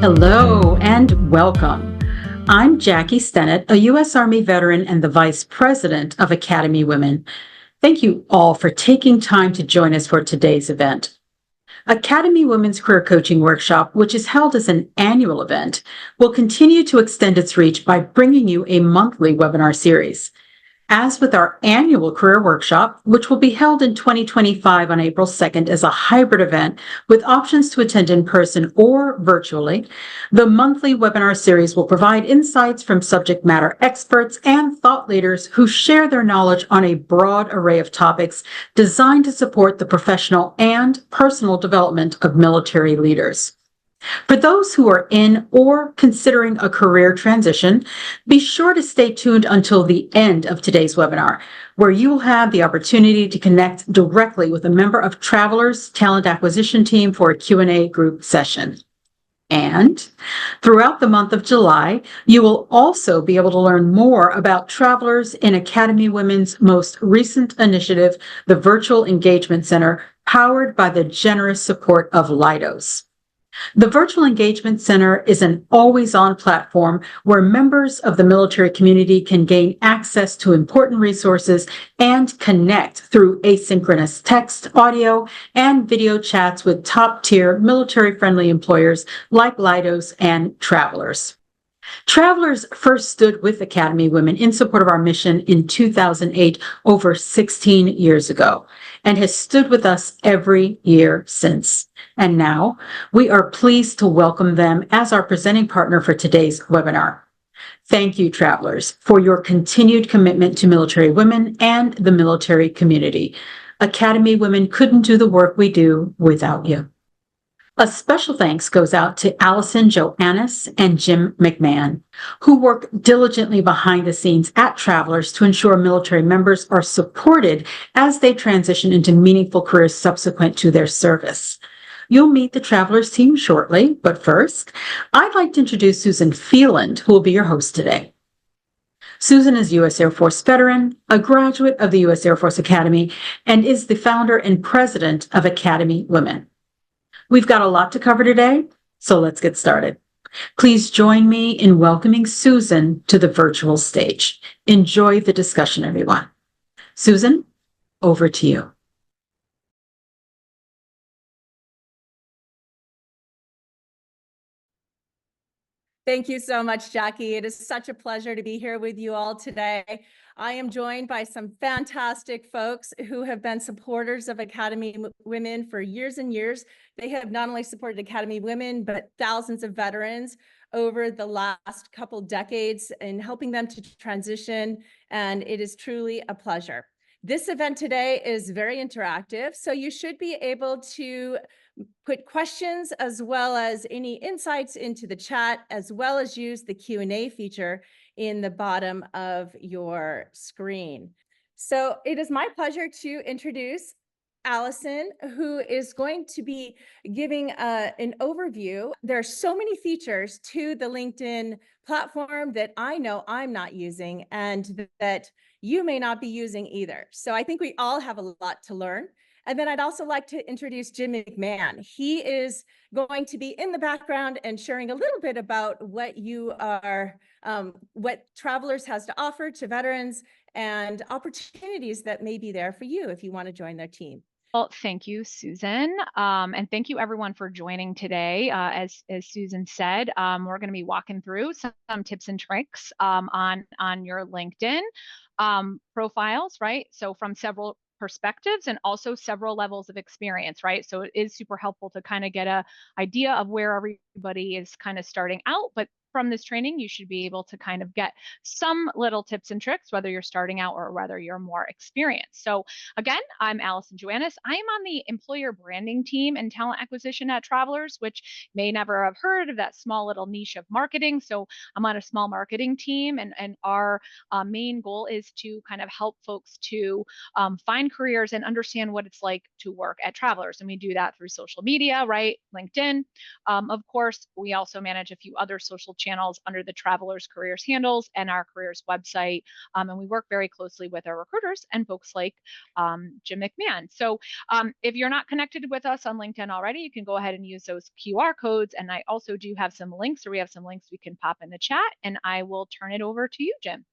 Hello and welcome. I'm Jackie Stennett, a U.S. Army veteran and the Vice President of Academy Women. Thank you all for taking time to join us for today's event. Academy Women's Career Coaching Workshop, which is held as an annual event, will continue to extend its reach by bringing you a monthly webinar series. As with our annual career workshop, which will be held in 2025 on April 2nd as a hybrid event with options to attend in person or virtually, the monthly webinar series will provide insights from subject matter experts and thought leaders who share their knowledge on a broad array of topics designed to support the professional and personal development of military leaders. For those who are in or considering a career transition, be sure to stay tuned until the end of today's webinar, where you will have the opportunity to connect directly with a member of Travelers' talent acquisition team for a Q&A group session. And throughout the month of July, you will also be able to learn more about Travelers in Academy Women's most recent initiative, the Virtual Engagement Center, powered by the generous support of Leidos. The Virtual Engagement Center is an always-on platform where members of the military community can gain access to important resources and connect through asynchronous text, audio, and video chats with top-tier military-friendly employers like Leidos and Travelers. Travelers first stood with Academy Women in support of our mission in 2008, over 16 years ago, and has stood with us every year since. And now we are pleased to welcome them as our presenting partner for today's webinar. Thank you, Travelers, for your continued commitment to military women and the military community. Academy Women couldn't do the work we do without you. A special thanks goes out to Allison Joannis and Jim McMahon, who work diligently behind the scenes at Travelers to ensure military members are supported as they transition into meaningful careers subsequent to their service. You'll meet the Travelers team shortly, but first, I'd like to introduce Susan Phelan, who will be your host today. Susan is a U.S. Air Force veteran, a graduate of the U.S. Air Force Academy, and is the founder and president of Academy Women. We've got a lot to cover today, so let's get started. Please join me in welcoming Susan to the virtual stage. Enjoy the discussion, everyone. Susan, over to you. Thank you so much, Jackie. It is such a pleasure to be here with you all today. I am joined by some fantastic folks who have been supporters of Academy Women for years and years. They have not only supported Academy Women, but thousands of veterans over the last couple decades in helping them to transition, and it is truly a pleasure. This event today is very interactive, so you should be able to put questions as well as any insights into the chat, as well as use the Q&A feature in the bottom of your screen. So it is my pleasure to introduce Allison, who is going to be giving an overview. There are so many features to the LinkedIn platform that I know I'm not using and that you may not be using either. So I think we all have a lot to learn. And then I'd also like to introduce Jim McMahon. He is going to be in the background and sharing a little bit about what what Travelers has to offer to veterans and opportunities that may be there for you if you want to join their team. Well, thank you, Susan. And thank you everyone for joining today. As Susan said, we're going to be walking through some tips and tricks on your LinkedIn profiles, right? So from several perspectives and also several levels of experience, right? So it is super helpful to kind of get an idea of where everybody is kind of starting out, but from this training, you should be able to kind of get some little tips and tricks, whether you're starting out or whether you're more experienced. So again, I'm Allison Joannis. I am on the employer branding team and talent acquisition at Travelers, which may never have heard of that small little niche of marketing. So I'm on a small marketing team, and our main goal is to kind of help folks to find careers and understand what it's like to work at Travelers. And we do that through social media, right? LinkedIn. Of course, we also manage a few other social channels under the Travelers Careers handles and our careers website. And we work very closely with our recruiters and folks like Jim McMahon. So if you're not connected with us on LinkedIn already, you can go ahead and use those QR codes. And I also do have some links, or we have some links we can pop in the chat, and I will turn it over to you, Jim.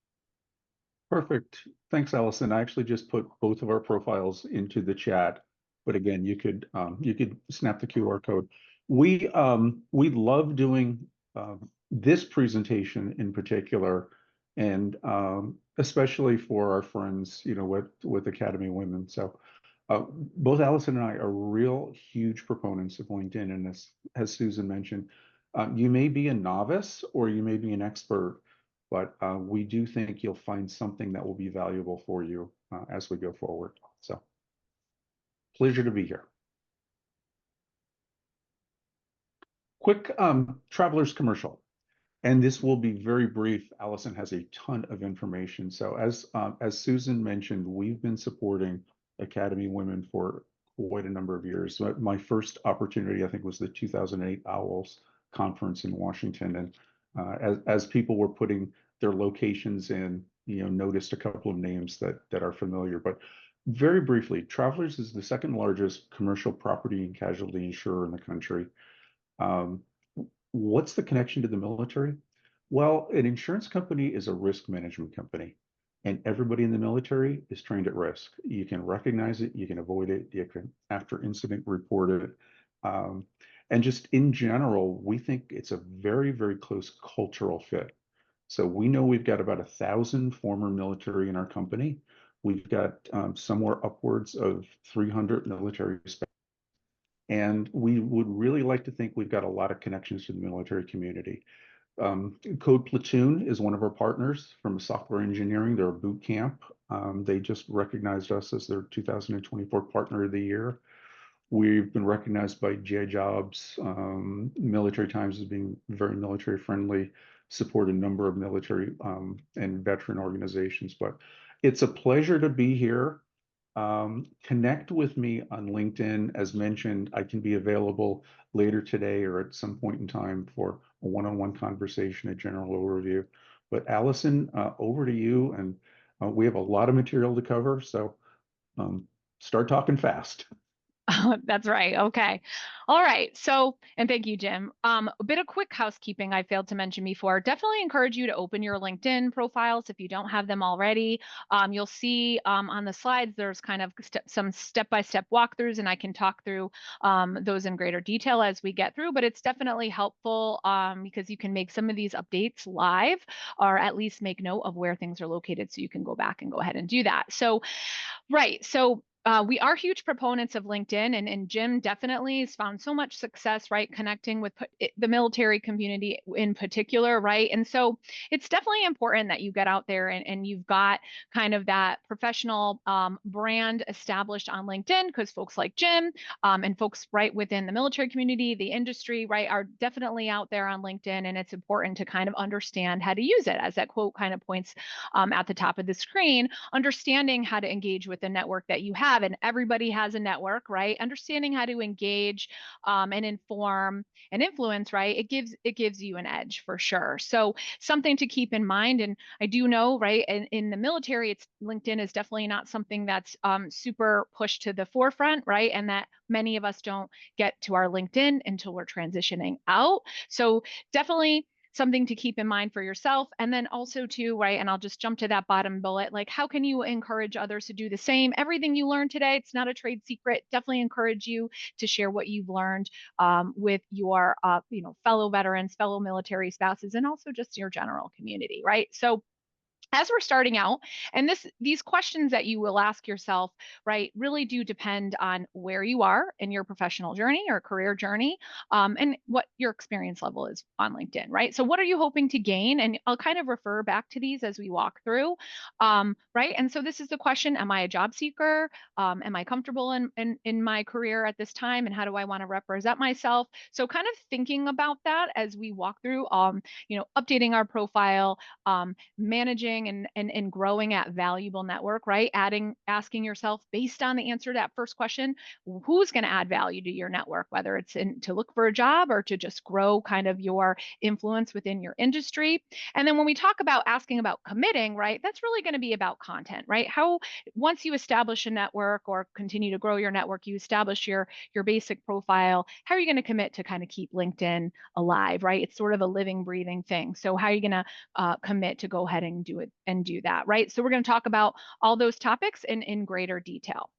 Perfect. Thanks, Allison. I actually just put both of our profiles into the chat, but again, you could snap the QR code. We love doing this presentation in particular, and especially for our friends, with Academy Women. So both Allison and I are real huge proponents of LinkedIn, and as Susan mentioned, you may be a novice or you may be an expert, but we do think you'll find something that will be valuable for you as we go forward. So, pleasure to be here. Quick traveler's commercial, and this will be very brief. Allison has a ton of information. So as Susan mentioned, we've been supporting Academy Women for quite a number of years. So my first opportunity, I think, was the 2008 OWLS conference in Washington, and as people were putting their locations in, noticed a couple of names that are familiar. But very briefly, Travelers is the second largest commercial property and casualty insurer in the country. What's the connection to the military? Well, an insurance company is a risk management company, and everybody in the military is trained at risk. You can recognize it, you can avoid it, you can, after incident, report it. And just in general, we think it's a very, very close cultural fit. So we know we've got about 1,000 former military in our company. We've got somewhere upwards of 300 military staff. And we would really like to think we've got a lot of connections to the military community. Code Platoon is one of our partners from software engineering. They're a boot camp. They just recognized us as their 2024 Partner of the Year. We've been recognized by GI Jobs, Military Times as being very military friendly, support a number of military and veteran organizations. But it's a pleasure to be here. Connect with me on LinkedIn. As mentioned, I can be available later today or at some point in time for a one-on-one conversation, a general overview. But Allison, over to you, and we have a lot of material to cover, so start talking fast. That's right. Okay. All right. So, and thank you, Jim. A bit of quick housekeeping I failed to mention before. Definitely encourage you to open your LinkedIn profiles if you don't have them already. You'll see on the slides, there's kind of some step-by-step walkthroughs, and I can talk through those in greater detail as we get through, but it's definitely helpful because you can make some of these updates live, or at least make note of where things are located so you can go back and go ahead and do that. So, right. So, we are huge proponents of LinkedIn, and Jim definitely has found so much success, right, connecting with the military community in particular, right? And so it's definitely important that you get out there and you've got kind of that professional brand established on LinkedIn, because folks like Jim and folks right within the military community, the industry, right, are definitely out there on LinkedIn, and it's important to kind of understand how to use it, as that quote kind of points at the top of the screen, understanding how to engage with the network that you have. And everybody has a network, right? Understanding how to engage and inform and influence, right? It gives you an edge for sure. So something to keep in mind. And I do know, right, in the military, LinkedIn is definitely not something that's super pushed to the forefront, right? And that many of us don't get to our LinkedIn until we're transitioning out. So definitely something to keep in mind for yourself. And then also too, right, and I'll just jump to that bottom bullet, like how can you encourage others to do the same? Everything you learned today, it's not a trade secret. Definitely encourage you to share what you've learned with your fellow veterans, fellow military spouses, and also just your general community, right? So as we're starting out, and these questions that you will ask yourself, right, really do depend on where you are in your professional journey or career journey, and what your experience level is on LinkedIn, right? So what are you hoping to gain? And I'll kind of refer back to these as we walk through, right? And so this is the question: am I a job seeker? Am I comfortable in my career at this time? And how do I want to represent myself? So kind of thinking about that as we walk through, updating our profile, managing building and growing at valuable network, right? Asking yourself based on the answer to that first question, who's going to add value to your network, whether it's to look for a job or to just grow kind of your influence within your industry. And then when we talk about asking about committing, right, that's really going to be about content, right? How once you establish a network or continue to grow your network, you establish your basic profile, how are you going to commit to kind of keep LinkedIn alive, right? It's sort of a living, breathing thing. So how are you going to commit to go ahead and do that, right? So we're going to talk about all those topics in greater detail.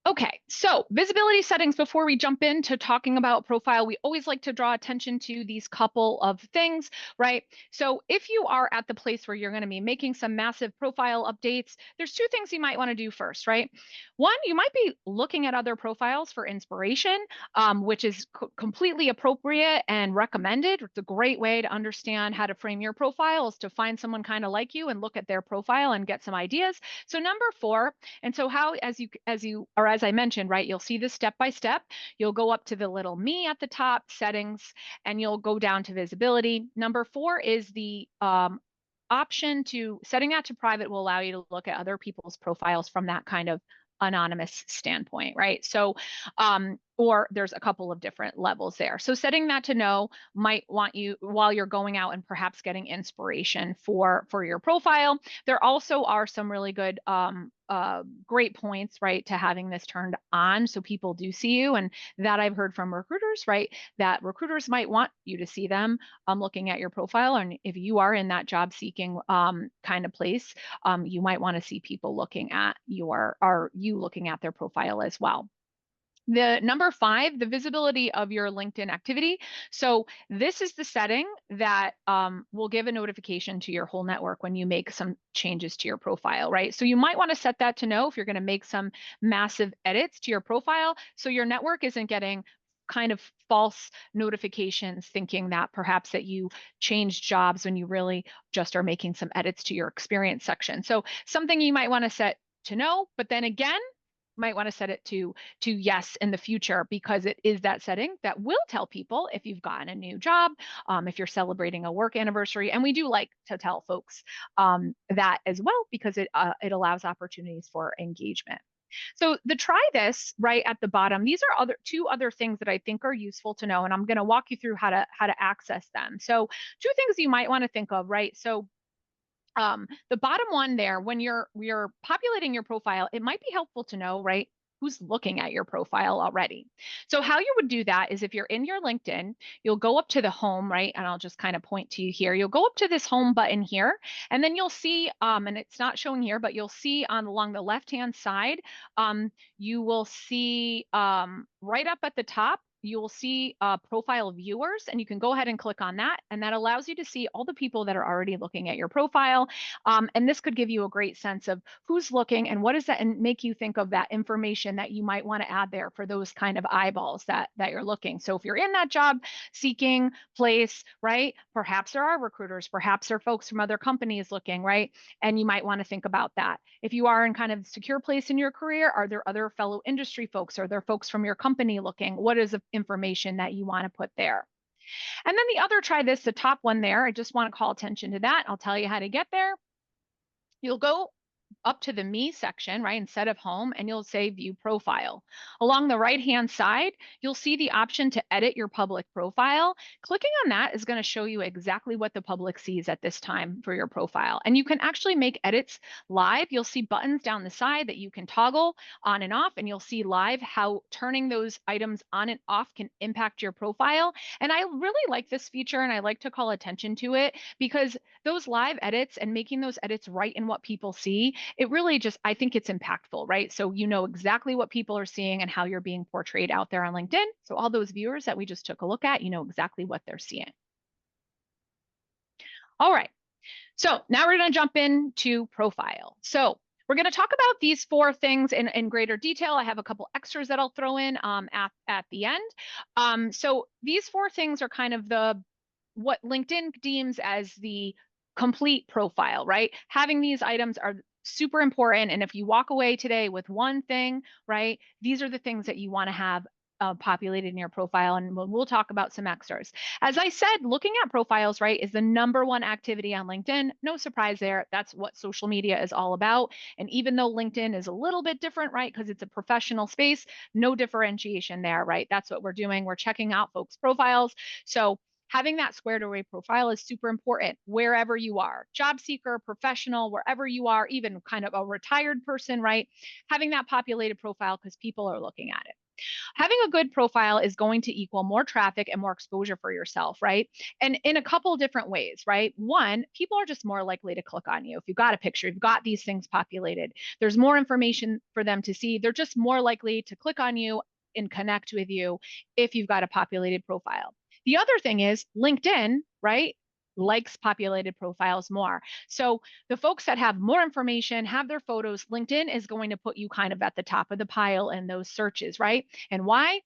Okay, so visibility settings. Before we jump into talking about profile, we always like to draw attention to these couple of things, right? So if you are at the place where you're going to be making some massive profile updates, there's two things you might want to do first, right? One, you might be looking at other profiles for inspiration, which is completely appropriate and recommended. It's a great way to understand how to frame your profile, is to find someone kind of like you and look at their profile and get some ideas. So number 4, and so how, as I mentioned, right, you'll see this step by step. You'll go up to the little me at the top, settings, and you'll go down to visibility. Number 4 is the option to setting that to private will allow you to look at other people's profiles from that kind of anonymous standpoint, right? So, or there's a couple of different levels there. So setting that to no might want you while you're going out and perhaps getting inspiration for your profile. There also are some really good great points, right, to having this turned on so people do see you. And that I've heard from recruiters, right, that recruiters might want you to see them looking at your profile. And if you are in that job seeking kind of place, you might want to see people looking at looking at their profile as well. The number 5, the visibility of your LinkedIn activity. So this is the setting that will give a notification to your whole network when you make some changes to your profile, right? So you might want to set that to no if you're going to make some massive edits to your profile, so your network isn't getting kind of false notifications thinking that perhaps that you changed jobs when you really just are making some edits to your experience section. So something you might want to set to no, but then again, might want to set it to yes in the future, because it is that setting that will tell people if you've gotten a new job, if you're celebrating a work anniversary. And we do like to tell folks that as well, because it allows opportunities for engagement. So the try this right at the bottom, these are two other things that I think are useful to know, and I'm going to walk you through how to access them. So 2 things you might want to think of, right? So the bottom one there, when you're populating your profile, it might be helpful to know, right, who's looking at your profile already. So how you would do that is if you're in your LinkedIn, you'll go up to the home, right? And I'll just kind of point to you here. You'll go up to this home button here, and then you'll see, and it's not showing here, but you'll see along the left-hand side, you will see right up at the top, you will see profile viewers, and you can go ahead and click on that. And that allows you to see all the people that are already looking at your profile. And this could give you a great sense of who's looking and what is that, and make you think of that information that you might want to add there for those kind of eyeballs that you're looking. So if you're in that job seeking place, right, perhaps there are recruiters, perhaps there are folks from other companies looking, right? And you might want to think about that. If you are in kind of a secure place in your career, are there other fellow industry folks? Are there folks from your company looking? What is the information that you want to put there? And then the other, try this, the top one there, I just want to call attention to that. I'll tell you how to get there. You'll go up to the me section, right, instead of home, and you'll say view profile. Along the right-hand side, you'll see the option to edit your public profile. Clicking on that is going to show you exactly what the public sees at this time for your profile. And you can actually make edits live. You'll see buttons down the side that you can toggle on and off, and you'll see live how turning those items on and off can impact your profile. And I really like this feature, and I like to call attention to it, because those live edits and making those edits right in what people see, it really just, I think it's impactful, right? So you know exactly what people are seeing and how you're being portrayed out there on LinkedIn. So all those viewers that we just took a look at, you know exactly what they're seeing. All right, so now we're going to jump into profile. So we're going to talk about these 4 things in greater detail. I have a couple extras that I'll throw in at the end. So these 4 things are kind of what LinkedIn deems as the complete profile, right? Having these items are super important. And if you walk away today with one thing, right, these are the things that you want to have populated in your profile, and we'll talk about some extras. As I said, looking at profiles, right, is the #1 activity on LinkedIn. No surprise there. That's what social media is all about. And even though LinkedIn is a little bit different, right, because it's a professional space, no differentiation there, right? That's what we're doing. We're checking out folks' profiles. So having that squared away profile is super important wherever you are, job seeker, professional, wherever you are, even kind of a retired person, right? Having that populated profile because people are looking at it. Having a good profile is going to equal more traffic and more exposure for yourself, right? And in a couple different ways, right? One, people are just more likely to click on you. If you've got a picture, you've got these things populated, there's more information for them to see. They're just more likely to click on you and connect with you if you've got a populated profile. The other thing is LinkedIn, right? Likes populated profiles more. So the folks that have more information, have their photos, LinkedIn is going to put you kind of at the top of the pile in those searches, right? And why?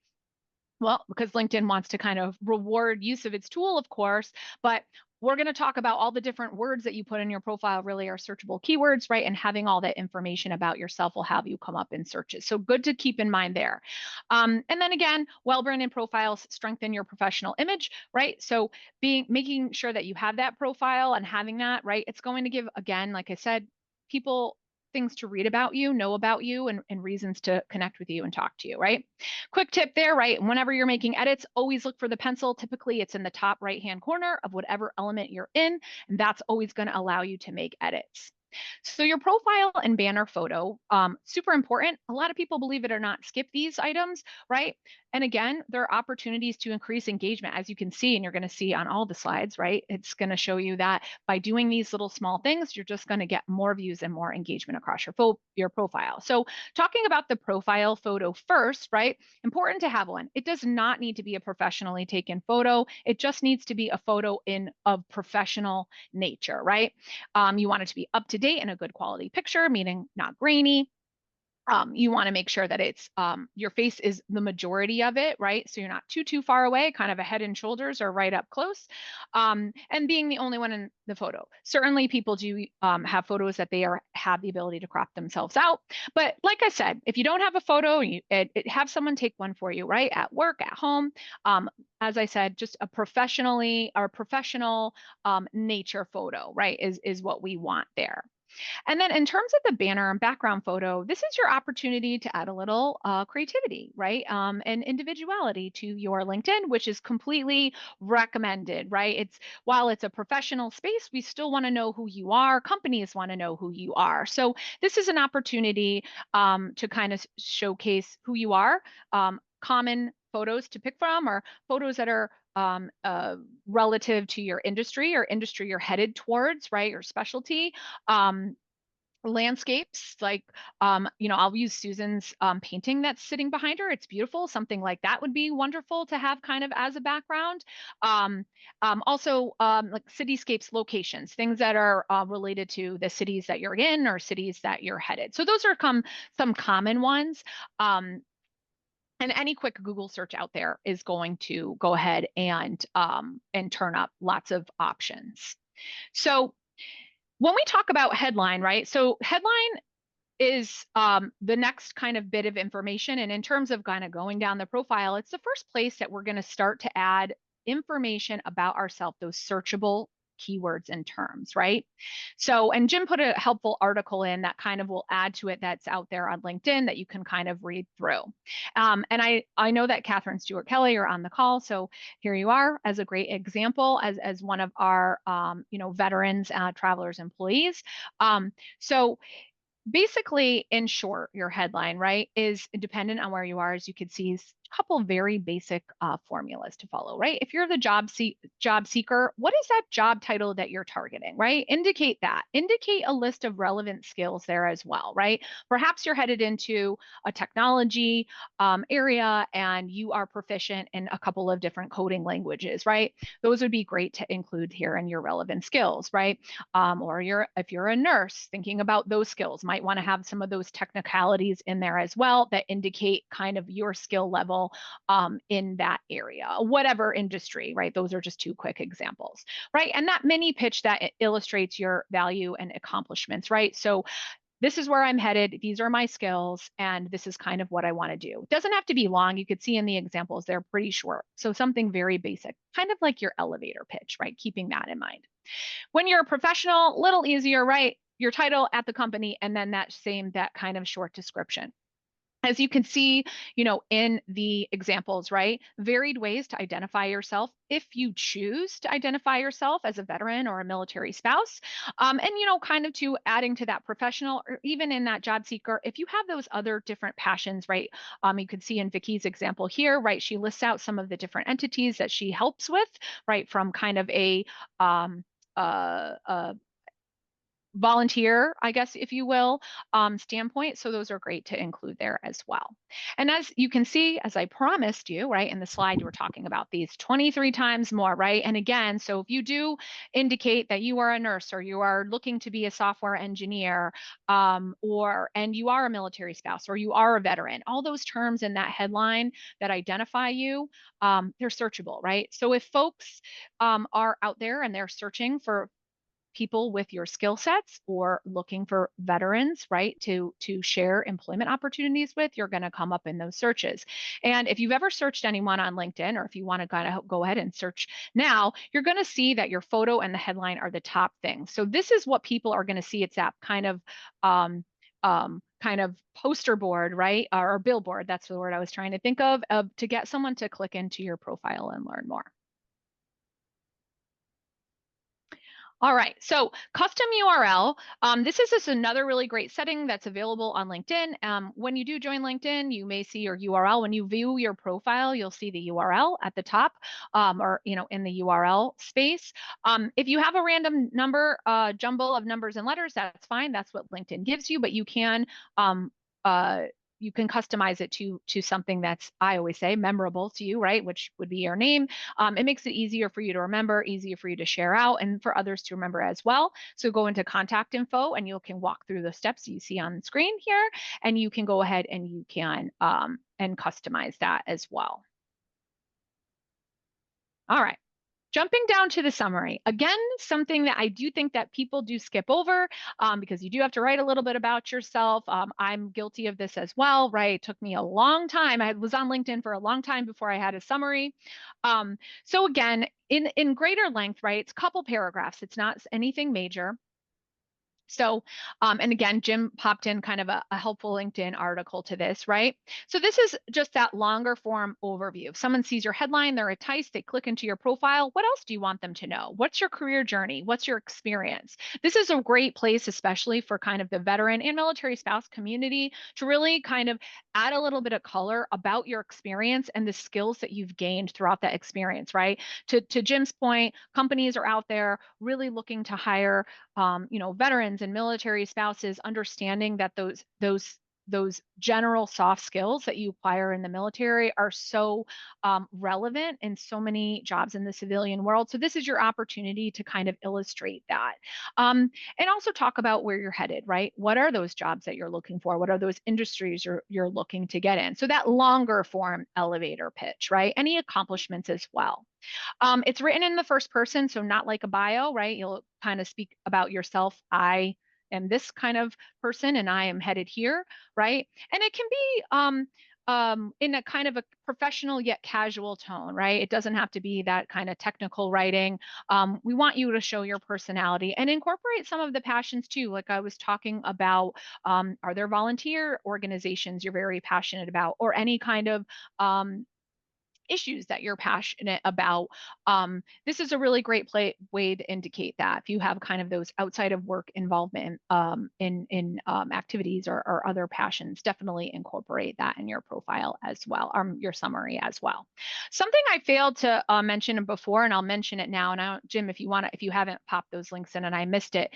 Well, because LinkedIn wants to kind of reward use of its tool, of course, but we're going to talk about all the different words that you put in your profile really are searchable keywords, right? And having all that information about yourself will have you come up in searches. So good to keep in mind there. And then again, well-branded profiles strengthen your professional image, right? So making sure that you have that profile and having that, right? It's going to give, again, like I said, people things to read about you, know about you, and reasons to connect with you and talk to you, right? Quick tip there, right? Whenever you're making edits, always look for the pencil. Typically, it's in the top right-hand corner of whatever element you're in, and that's always going to allow you to make edits. So your profile and banner photo, super important. A lot of people, believe it or not, skip these items, right? And again, there are opportunities to increase engagement, as you can see, and you're going to see on all the slides, right? It's going to show you that by doing these little small things, you're just going to get more views and more engagement across your profile. So talking about the profile photo first, right? Important to have one. It does not need to be a professionally taken photo. It just needs to be a photo of professional nature, right? You want it to be up to date and a good quality picture, meaning not grainy. You want to make sure that it's your face is the majority of it, right? So you're not too far away, kind of a head and shoulders or right up close, and being the only one in the photo. Certainly people do have photos that they have the ability to crop themselves out. But like I said, if you don't have a photo, have someone take one for you, right? At work, at home. As I said, just a professional nature photo, right, is what we want there. And then in terms of the banner and background photo, this is your opportunity to add a little creativity, right? And individuality to your LinkedIn, which is completely recommended, right? While it's a professional space, we still want to know who you are. Companies want to know who you are. So this is an opportunity to kind of showcase who you are. Common photos to pick from, or photos that are relative to your industry or industry you're headed towards, right? Your specialty. Landscapes, like, I'll use Susan's painting that's sitting behind her. It's beautiful. Something like that would be wonderful to have kind of as a background. Also, like cityscapes, locations, things that are related to the cities that you're in or cities that you're headed. So those are some common ones. And any quick Google search out there is going to go ahead and turn up lots of options. So when we talk about headline, right? So headline is the next kind of bit of information. And in terms of kind of going down the profile, it's the first place that we're going to start to add information about ourselves, those searchable keywords and terms, right? So, and Jim put a helpful article in that kind of will add to it that's out there on LinkedIn that you can kind of read through. And I know that Catherine Stewart Kelly are on the call. So here you are as a great example as one of our, veterans, travelers, employees. So basically, in short, your headline, right, is dependent on where you are. As you can see, a couple of very basic formulas to follow, right? If you're the job seeker, what is that job title that you're targeting, right? Indicate that. Indicate a list of relevant skills there as well, right? Perhaps you're headed into a technology area and you are proficient in a couple of different coding languages, right? Those would be great to include here in your relevant skills, right? Or if you're a nurse, thinking about those skills, might want to have some of those technicalities in there as well that indicate kind of your skill level in that area, whatever industry, right? Those are just two quick examples, right? And that mini pitch that illustrates your value and accomplishments, right? So this is where I'm headed. These are my skills, and this is kind of what I want to do. It doesn't have to be long. You could see in the examples, they're pretty short. So something very basic, kind of like your elevator pitch, right? Keeping that in mind. When you're a professional, little easier, right? Your title at the company, and then that kind of short description. As you can see, in the examples, right? Varied ways to identify yourself if you choose to identify yourself as a veteran or a military spouse. And, kind of to adding to that professional, or even in that job seeker, if you have those other different passions, right? You can see in Vicky's example here, right? She lists out some of the different entities that she helps with, right? From kind of a volunteer, I guess, if you will, standpoint. So those are great to include there as well. And as you can see, as I promised you, right, in the slide, we're talking about these 23 times more, right? And again, so if you do indicate that you are a nurse or you are looking to be a software engineer, and you are a military spouse or you are a veteran, all those terms in that headline that identify you, they're searchable, right? So if folks are out there and they're searching for people with your skill sets or looking for veterans, right, to share employment opportunities with, you're going to come up in those searches. And if you've ever searched anyone on LinkedIn, or if you want to kind of go ahead and search now, you're going to see that your photo and the headline are the top things. So this is what people are going to see. It's that kind of poster board, right, or billboard. That's the word I was trying to think of to get someone to click into your profile and learn more. All right, so custom URL. This is just another really great setting that's available on LinkedIn. When you do join LinkedIn, you may see your URL. When you view your profile, you'll see the URL at the top, or in the URL space. If you have a random number, jumble of numbers and letters, that's fine. That's what LinkedIn gives you, but you can customize it to something that's, I always say, memorable to you, right? Which would be your name. It makes it easier for you to remember, easier for you to share out, and for others to remember as well. So go into contact info and you can walk through the steps you see on the screen here, and you can go ahead and you can and customize that as well. All right. Jumping down to the summary, again, something that I do think that people do skip over because you do have to write a little bit about yourself. I'm guilty of this as well, right? It took me a long time. I was on LinkedIn for a long time before I had a summary. So again, in greater length, right? It's a couple paragraphs. It's not anything major. So, and again, Jim popped in kind of a helpful LinkedIn article to this, right? So this is just that longer form overview. If someone sees your headline, they're enticed, they click into your profile. What else do you want them to know? What's your career journey? What's your experience? This is a great place, especially for kind of the veteran and military spouse community, to really kind of add a little bit of color about your experience and the skills that you've gained throughout that experience, right? To Jim's point, companies are out there really looking to hire veterans and military spouses, understanding that those general soft skills that you acquire in the military are so relevant in so many jobs in the civilian world. So this is your opportunity to kind of illustrate that. And also talk about where you're headed, right? What are those jobs that you're looking for? What are those industries you're looking to get in? So that longer form elevator pitch, right? Any accomplishments as well. It's written in the first person, so not like a bio, right? You'll kind of speak about yourself. I am this kind of person and I am headed here, right? And it can be in a kind of a professional yet casual tone, right? It doesn't have to be that kind of technical writing. We want you to show your personality and incorporate some of the passions too. Like I was talking about, are there volunteer organizations you're very passionate about, or any kind of issues that you're passionate about? This is a really great way to indicate that. If you have kind of those outside of work involvement in activities or other passions, definitely incorporate that in your profile as well, your summary as well. Something I failed to mention before, and I'll mention it now. And Jim, if you haven't popped those links in and I missed it,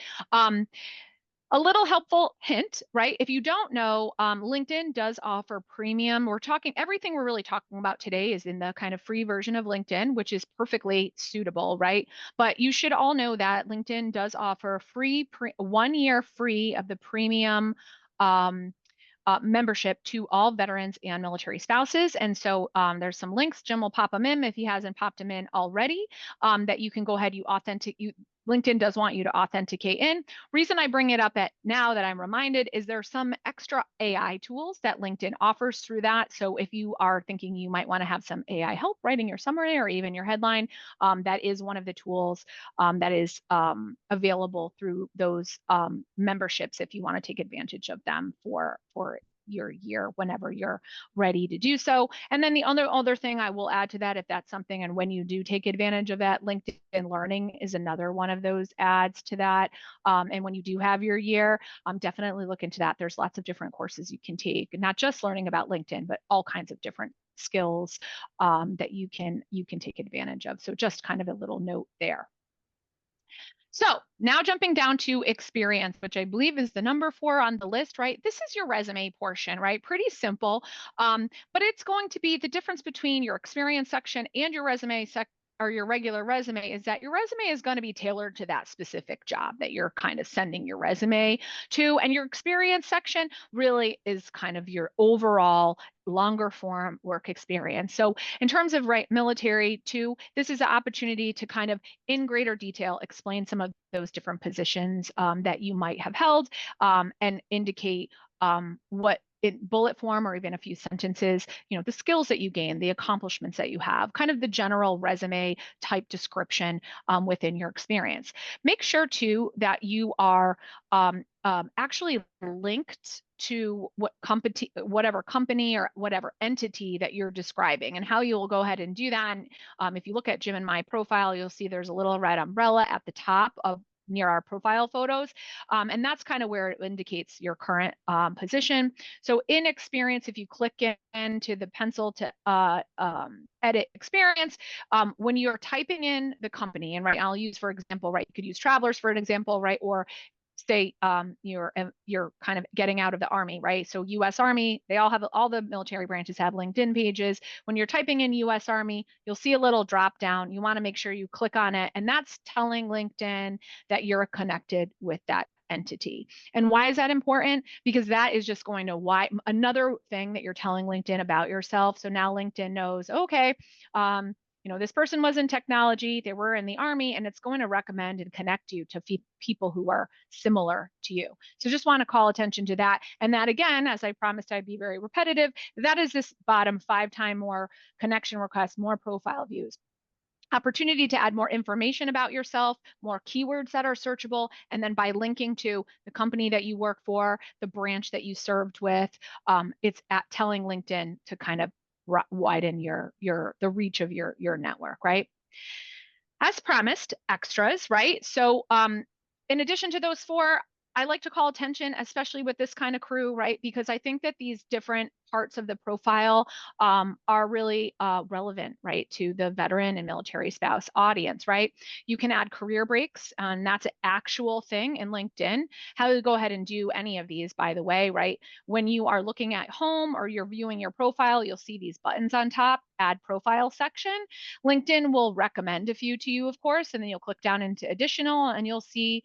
a little helpful hint, right? If you don't know, LinkedIn does offer premium. Everything we're really talking about today is in the kind of free version of LinkedIn, which is perfectly suitable, right? But you should all know that LinkedIn does offer 1 year free of the premium membership to all veterans and military spouses. And so there's some links. Jim will pop them in if he hasn't popped them in already, that you can go ahead, LinkedIn does want you to authenticate in. Reason I bring it up at now that I'm reminded is there's some extra AI tools that LinkedIn offers through that. So if you are thinking you might want to have some AI help writing your summary or even your headline, that is one of the tools that is available through those memberships if you want to take advantage of them for your year whenever you're ready to do so. And then the other thing I will add to that, if that's something, and when you do take advantage of that, LinkedIn Learning is another one of those adds to that. And when you do have your year, definitely look into that. There's lots of different courses you can take, not just learning about LinkedIn, but all kinds of different skills that you can take advantage of. So just kind of a little note there. So now jumping down to experience, which I believe is the number 4 on the list, right? This is your resume portion, right? Pretty simple, but it's going to be the difference between your experience section and your resume or your regular resume is that your resume is going to be tailored to that specific job that you're kind of sending your resume to. And your experience section really is kind of your overall longer form work experience. So in terms of military too, this is an opportunity to kind of in greater detail explain some of those different positions that you might have held and indicate what in bullet form or even a few sentences, the skills that you gain, the accomplishments that you have, kind of the general resume type description within your experience. Make sure too that you are actually linked to whatever company or whatever entity that you're describing, and how you will go ahead and do that. And if you look at Jim and my profile, you'll see there's a little red umbrella at the top of near our profile photos. And that's kind of where it indicates your current position. So in experience, if you click into the pencil to edit experience, when you're typing in the company, and I'll use, for example, you could use Travelers for an example, or say you're kind of getting out of the Army, right? So U.S. Army, all the military branches have LinkedIn pages. When you're typing in U.S. Army, you'll see a little drop down. You want to make sure you click on it, and that's telling LinkedIn that you're connected with that entity. And why is that important? Because that is just going to another thing that you're telling LinkedIn about yourself. So now LinkedIn knows, okay, this person was in technology, they were in the Army, and it's going to recommend and connect you to people who are similar to you. So just want to call attention to that. And that, again, as I promised, I'd be very repetitive, that is this bottom 5 times more connection requests, more profile views. Opportunity to add more information about yourself, more keywords that are searchable, and then by linking to the company that you work for, the branch that you served with, it's telling LinkedIn to kind of widen the reach of your network, right? As promised, extras, right? So in addition to those 4, I like to call attention, especially with this kind of crew, right? Because I think that these different parts of the profile are really relevant, right, to the veteran and military spouse audience, right? You can add career breaks, and that's an actual thing in LinkedIn. How to go ahead and do any of these, by the way, right? When you are looking at home or you're viewing your profile, you'll see these buttons on top, add profile section. LinkedIn will recommend a few to you, of course, and then you'll click down into additional and you'll see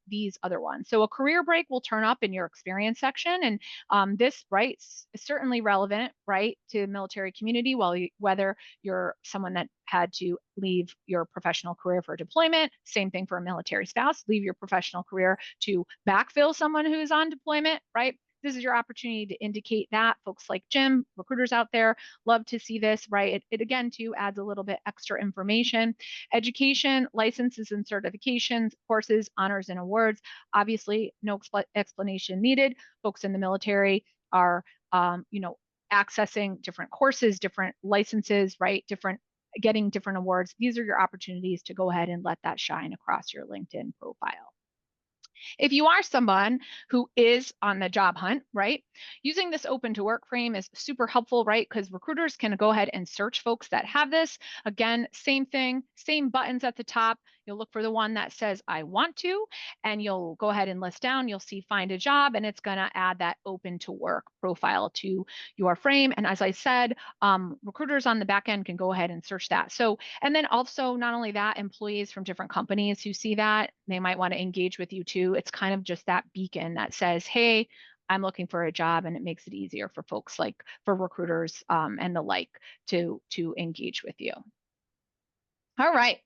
these other ones. So a career break will turn up in your experience section, and this, right, is certainly relevant, right, to the military community, whether you're someone that had to leave your professional career for deployment, same thing for a military spouse, leave your professional career to backfill someone who's on deployment, right? This is your opportunity to indicate that. Folks like Jim, recruiters out there, love to see this, right? It again, too, adds a little bit extra information. Education, licenses and certifications, courses, honors, and awards. Obviously, no explanation needed. Folks in the military are, accessing different courses, different licenses, right? Getting different awards. These are your opportunities to go ahead and let that shine across your LinkedIn profile. If you are someone who is on the job hunt, right, using this open to work frame is super helpful, right? Because recruiters can go ahead and search folks that have this. Again, same thing, same buttons at the top. You'll look for the one that says I want to, and you'll go ahead and list down. You'll see find a job, and it's going to add that open to work profile to your frame. And as I said, recruiters on the back end can go ahead and search that. So, and then also not only that, employees from different companies who see that, they might want to engage with you too. It's kind of just that beacon that says, hey, I'm looking for a job, and it makes it easier for folks for recruiters and the like to engage with you. All right.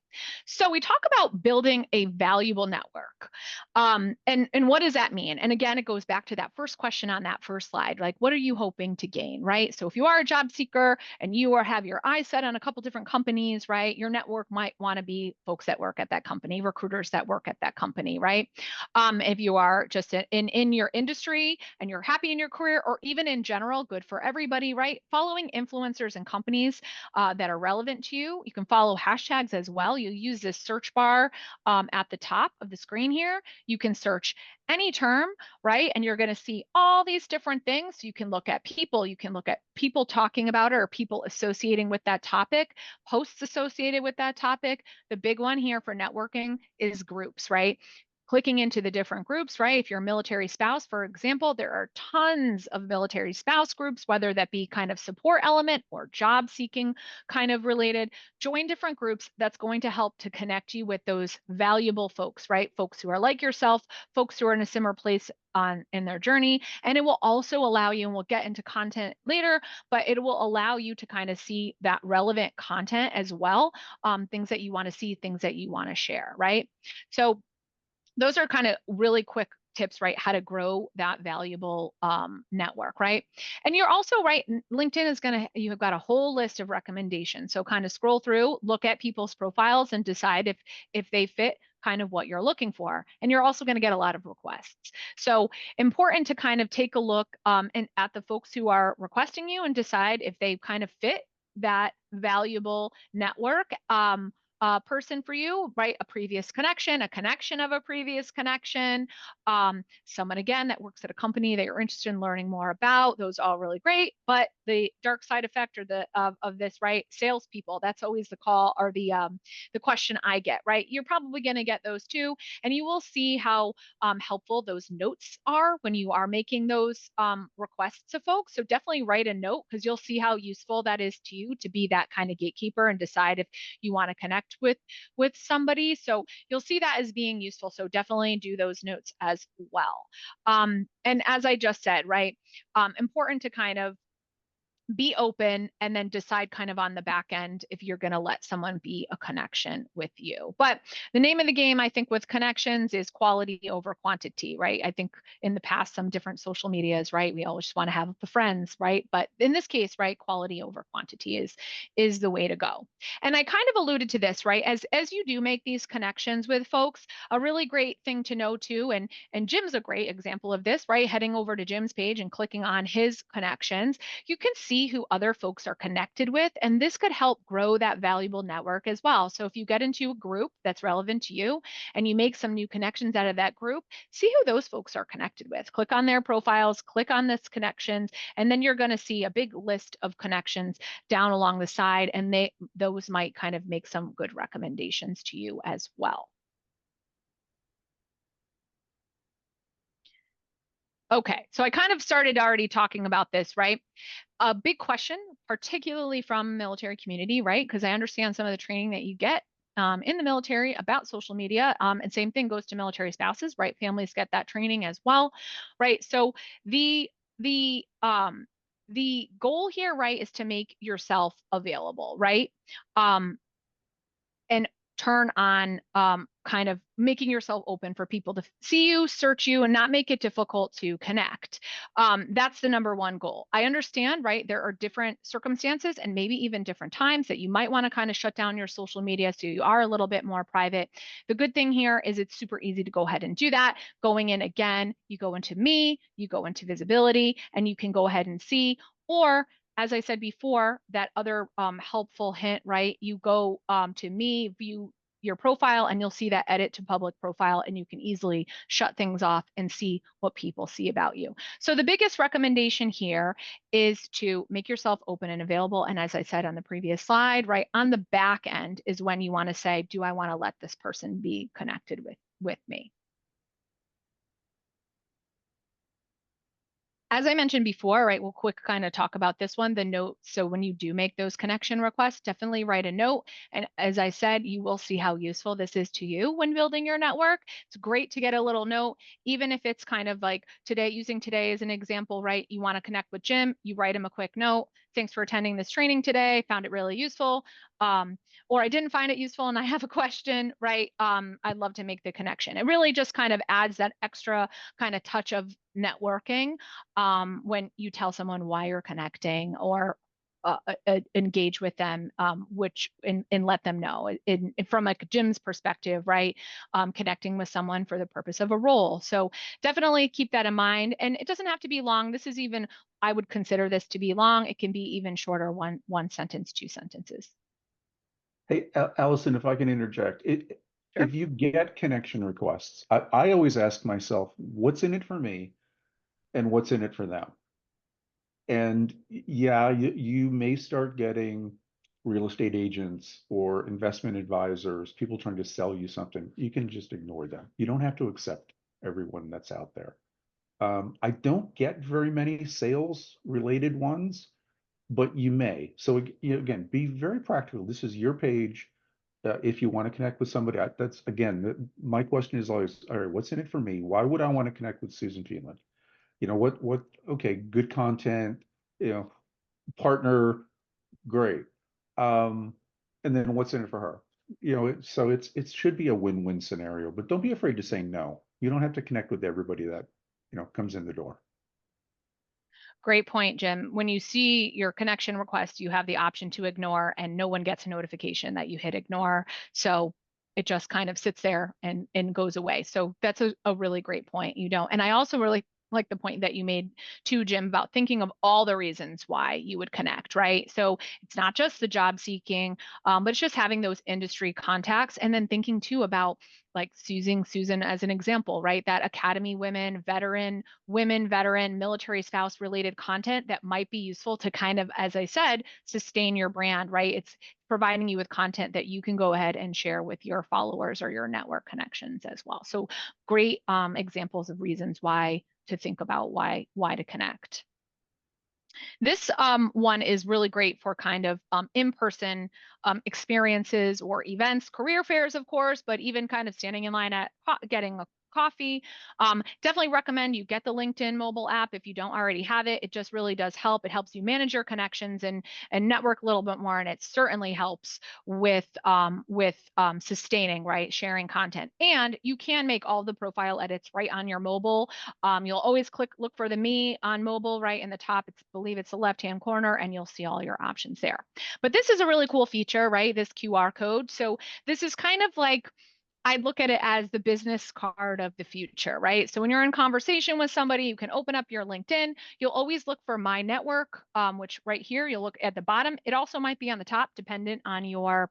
So we talk about building a valuable network. And what does that mean? And again, it goes back to that first question on that first slide. Like, what are you hoping to gain, right? So if you are a job seeker and you have your eyes set on a couple different companies, right? Your network might want to be folks that work at that company, recruiters that work at that company, right? If you are just in your industry and you're happy in your career, or even in general, good for everybody, right? Following influencers and companies that are relevant to you. You can follow hashtags as well. You use this search bar at the top of the screen here. You can search any term, right? And you're going to see all these different things. You can look at people. You can look at people talking about it or people associating with that topic, posts associated with that topic. The big one here for networking is groups, right? Clicking into the different groups, right? If you're a military spouse, for example, there are tons of military spouse groups, whether that be kind of support element or job seeking kind of related. Join different groups. That's going to help to connect you with those valuable folks, right? Folks who are like yourself, folks who are in a similar place in their journey. And it will also allow you, and we'll get into content later, but it will allow you to kind of see that relevant content as well, things that you want to see, things that you want to share, right? So those are kind of really quick tips, right? How to grow that valuable network, right? And you're also right. LinkedIn is you have got a whole list of recommendations. So kind of scroll through, look at people's profiles, and decide if they fit kind of what you're looking for. And you're also going to get a lot of requests. So important to kind of take a look and at the folks who are requesting you and decide if they kind of fit that valuable network. Person for you, right? A previous connection, a connection of a previous connection, someone again that works at a company that you're interested in learning more about. Those are all really great, but the dark side effect or of this, right? Salespeople. That's always the call or the question I get, right? You're probably going to get those too, and you will see how helpful those notes are when you are making those requests to folks. So definitely write a note because you'll see how useful that is to you to be that kind of gatekeeper and decide if you want to connect with somebody. So you'll see that as being useful. So definitely do those notes as well. And as I just said, right, important to kind of be open and then decide kind of on the back end if you're going to let someone be a connection with you. But the name of the game, I think, with connections is quality over quantity, right? I think in the past, some different social medias, right? We always want to have the friends, right? But in this case, right, quality over quantity is the way to go. And I kind of alluded to this, right? As you do make these connections with folks, a really great thing to know too, and Jim's a great example of this, right? Heading over to Jim's page and clicking on his connections, you can see who other folks are connected with, and this could help grow that valuable network as well. So if you get into a group that's relevant to you and you make some new connections out of that group, see who those folks are connected with. Click on their profiles, click on this connections, and then you're going to see a big list of connections down along the side, and those might kind of make some good recommendations to you as well. Okay, so I kind of started already talking about this, right? A big question, particularly from military community, right? Because I understand some of the training that you get in the military about social media, and same thing goes to military spouses, right? Families get that training as well, right? So the goal here, right, is to make yourself available, right? And turn on kind of making yourself open for people to see you, search you, and not make it difficult to connect. That's the number one goal. I understand, right? There are different circumstances and maybe even different times that you might want to kind of shut down your social media so you are a little bit more private. The good thing here is it's super easy to go ahead and do that. Going in again, you go into me, you go into visibility, and you can go ahead and see, or as I said before, that other helpful hint, right? You go to me, view your profile, and you'll see that edit to public profile, and you can easily shut things off and see what people see about you. So the biggest recommendation here is to make yourself open and available. And as I said on the previous slide, right, on the back end is when you want to say, do I want to let this person be connected with me? As I mentioned before, right, we'll quick kind of talk about this one, the note. So when you do make those connection requests, definitely write a note. And as I said, you will see how useful this is to you when building your network. It's great to get a little note, even if it's kind of like today, using today as an example, right? You want to connect with Jim, you write him a quick note. thanks for attending this training today. Found it really useful. Or I didn't find it useful and I have a question, right? I'd love to make the connection. It really just kind of adds that extra kind of touch of networking when you tell someone why you're connecting or engage with them, and let them know from like Jim's perspective, right? Connecting with someone for the purpose of a role. So definitely keep that in mind. And it doesn't have to be long. This is even, I would consider this to be long. It can be even shorter, one sentence, 2 sentences. Hey, Allison, if I can interject, Sure. if you get connection requests, I always ask myself, what's in it for me and what's in it for them? And yeah, you may start getting real estate agents or investment advisors, people trying to sell you something. You can just ignore them. You don't have to accept everyone that's out there. I don't get very many sales related ones, but you may. So again, be very practical. This is your page. If you want to connect with somebody, that's again, my question is always, all right, what's in it for me? Why would I want to connect with Susan Fienland? Okay, good content, partner, great. And then what's in it for her? So it should be a win-win scenario, but don't be afraid to say no. You don't have to connect with everybody that, comes in the door. Great point, Jim. When you see your connection request, you have the option to ignore and no one gets a notification that you hit ignore. So it just kind of sits there and goes away. So that's a really great point. You don't. And I also really like the point that you made too, Jim, about thinking of all the reasons why you would connect, right? So it's not just the job seeking, but it's just having those industry contacts and then thinking too about like using Susan as an example, right? That Academy women, veteran, military spouse related content that might be useful to kind of, as I said, sustain your brand, right? It's providing you with content that you can go ahead and share with your followers or your network connections as well. So great examples of reasons why to think about why to connect. This one is really great for kind of in-person experiences or events, career fairs, of course, but even kind of standing in line at getting a coffee. Definitely recommend you get the LinkedIn mobile app if you don't already have it. It just really does help. It helps you manage your connections and network a little bit more, and it certainly helps with sustaining, right, sharing content. And you can make all the profile edits right on your mobile. You'll always look for the Me on mobile right in the top. I believe it's the left-hand corner, and you'll see all your options there. But this is a really cool feature, right? This QR code. So this is kind of like, I look at it as the business card of the future, right? So when you're in conversation with somebody, you can open up your LinkedIn. You'll always look for My Network, which right here, you'll look at the bottom. It also might be on the top, dependent on your